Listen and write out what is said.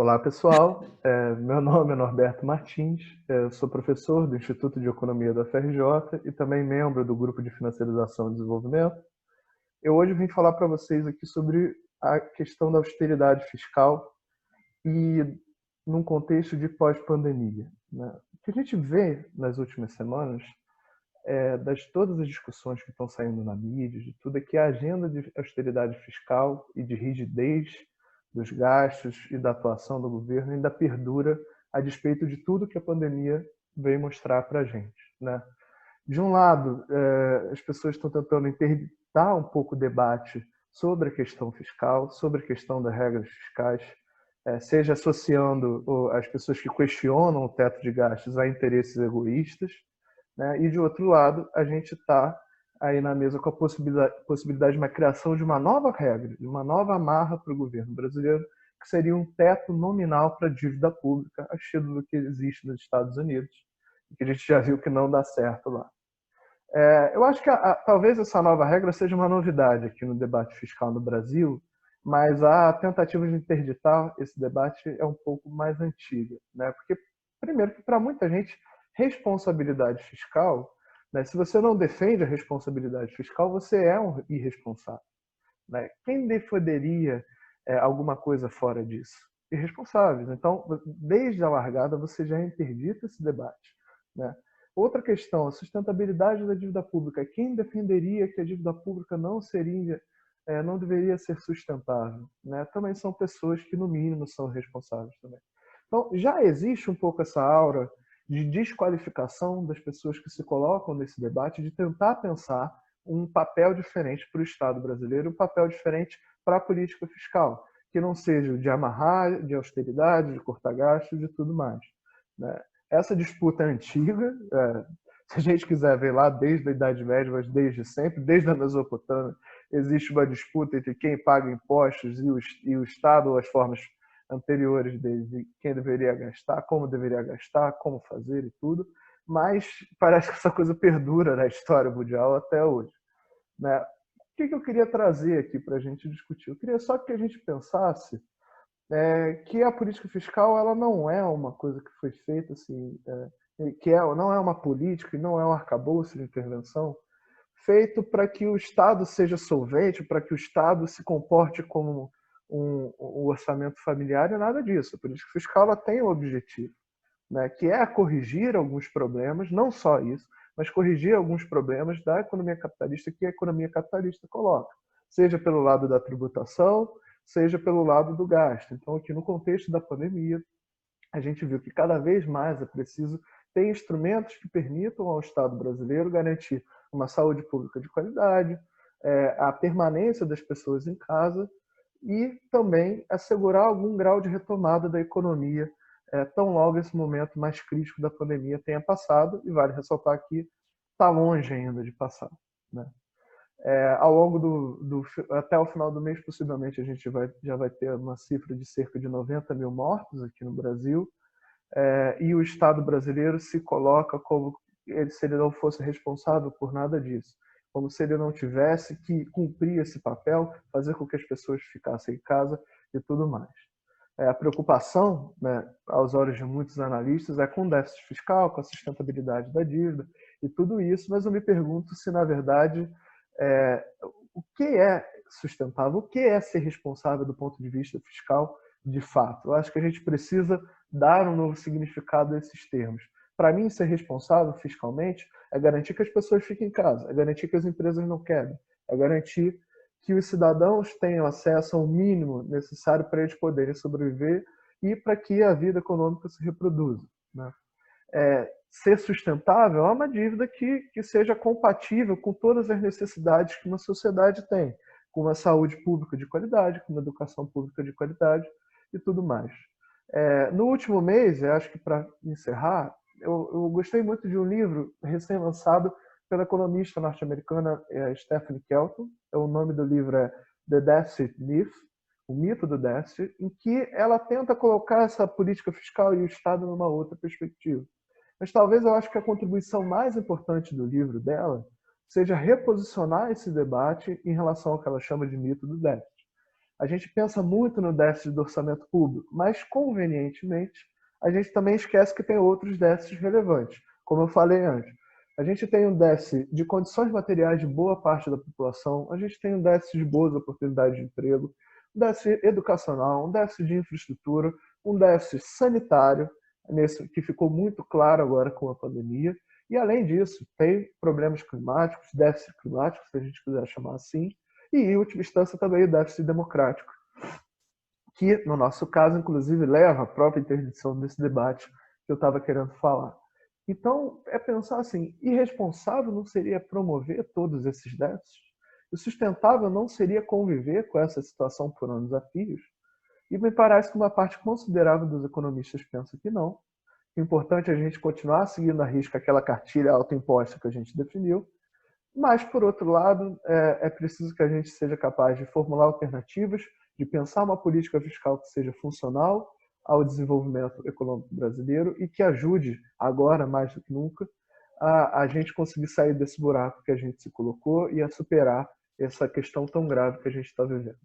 Olá, pessoal. Meu nome é Norberto Martins, eu sou professor do Instituto de Economia da UFRJ e também membro do Grupo de Financiarização e Desenvolvimento. Eu hoje vim falar para vocês aqui sobre a questão da austeridade fiscal e num contexto de pós-pandemia, né? O que a gente vê nas últimas semanas, das todas as discussões que estão saindo na mídia, de tudo, é que a agenda de austeridade fiscal e de rigidez dos gastos e da atuação do governo ainda perdura a despeito de tudo que a pandemia veio mostrar para a gente, né? De um lado, as pessoas estão tentando interditar um pouco o debate sobre a questão fiscal, sobre a questão das regras fiscais, seja associando as pessoas que questionam o teto de gastos a interesses egoístas, né? E, de outro lado, a gente está aí na mesa com a possibilidade de uma criação de uma nova regra, de uma nova amarra para o governo brasileiro, que seria um teto nominal para a dívida pública, a estilo do que existe nos Estados Unidos, e que a gente já viu que não dá certo lá. Eu acho que talvez essa nova regra seja uma novidade aqui no debate fiscal no Brasil, mas a tentativa de interditar esse debate é um pouco mais antiga, né? Porque, primeiro, que para muita gente, responsabilidade fiscal, né? Se você não defende a responsabilidade fiscal, você é um irresponsável, né? Quem defenderia alguma coisa fora disso? Irresponsáveis. Então, desde a largada, você já interdita esse debate, né? Outra questão, a sustentabilidade da dívida pública. Quem defenderia que a dívida pública não deveria ser sustentável, né? Também são pessoas que, no mínimo, são responsáveis também. Então, já existe um pouco essa aura de desqualificação das pessoas que se colocam nesse debate, de tentar pensar um papel diferente para o Estado brasileiro, um papel diferente para a política fiscal, que não seja o de amarrar, de austeridade, de cortar gastos, de tudo mais, né? Essa disputa é antiga, se a gente quiser ver lá desde a Idade Média, mas desde sempre, desde a Mesopotâmia, existe uma disputa entre quem paga impostos e o Estado ou as formas anteriores dele, de quem deveria gastar, como fazer e tudo, mas parece que essa coisa perdura na história mundial até hoje, né? O que eu queria trazer aqui para a gente discutir? Eu queria só que a gente pensasse que a política fiscal ela não é uma coisa que foi feita assim, não é uma política e não é um arcabouço de intervenção feito para que o Estado seja solvente, para que o Estado se comporte como um orçamento familiar e nada disso. A política fiscal ela tem um objetivo, né, que é corrigir alguns problemas, não só isso, mas corrigir alguns problemas da economia capitalista que a economia capitalista coloca, seja pelo lado da tributação, seja pelo lado do gasto. Então, aqui no contexto da pandemia, a gente viu que cada vez mais é preciso ter instrumentos que permitam ao Estado brasileiro garantir uma saúde pública de qualidade, a permanência das pessoas em casa e também assegurar algum grau de retomada da economia, tão logo esse momento mais crítico da pandemia tenha passado, e vale ressaltar que está longe ainda de passar, né? Ao longo até o final do mês, possivelmente, a gente já vai ter uma cifra de cerca de 90 mil mortos aqui no Brasil, e o Estado brasileiro se coloca como se ele não fosse responsável por nada disso, como se ele não tivesse que cumprir esse papel, fazer com que as pessoas ficassem em casa e tudo mais. A preocupação, né, aos olhos de muitos analistas, é com o déficit fiscal, com a sustentabilidade da dívida e tudo isso, mas eu me pergunto se, na verdade, o que é sustentável, o que é ser responsável do ponto de vista fiscal de fato. Eu acho que a gente precisa dar um novo significado a esses termos. Para mim, ser responsável fiscalmente é garantir que as pessoas fiquem em casa, é garantir que as empresas não quebrem, é garantir que os cidadãos tenham acesso ao mínimo necessário para eles poderem sobreviver e para que a vida econômica se reproduza, né? Ser sustentável é uma dívida que seja compatível com todas as necessidades que uma sociedade tem, com uma saúde pública de qualidade, com uma educação pública de qualidade e tudo mais. No último mês, eu acho que para encerrar, eu gostei muito de um livro recém-lançado pela economista norte-americana Stephanie Kelton. O nome do livro é The Deficit Myth, o mito do déficit, em que ela tenta colocar essa política fiscal e o Estado numa outra perspectiva. Mas talvez eu acho que a contribuição mais importante do livro dela seja reposicionar esse debate em relação ao que ela chama de mito do déficit. A gente pensa muito no déficit do orçamento público, mas, convenientemente, a gente também esquece que tem outros déficits relevantes. Como eu falei antes, a gente tem um déficit de condições materiais de boa parte da população, a gente tem um déficit de boas oportunidades de emprego, um déficit educacional, um déficit de infraestrutura, um déficit sanitário, que ficou muito claro agora com a pandemia. E, além disso, tem problemas climáticos, déficit climático, se a gente quiser chamar assim, e, em última instância, também o déficit democrático, que, no nosso caso, inclusive, leva à própria interdição desse debate que eu estava querendo falar. Então, é pensar assim, irresponsável não seria promover todos esses déficits? E sustentável não seria conviver com essa situação por anos a fios? E me parece que uma parte considerável dos economistas pensa que não. O importante é a gente continuar seguindo à risca aquela cartilha autoimposta que a gente definiu, mas, por outro lado, é preciso que a gente seja capaz de formular alternativas, de pensar uma política fiscal que seja funcional ao desenvolvimento econômico brasileiro e que ajude, agora mais do que nunca, a gente conseguir sair desse buraco que a gente se colocou e a superar essa questão tão grave que a gente está vivendo.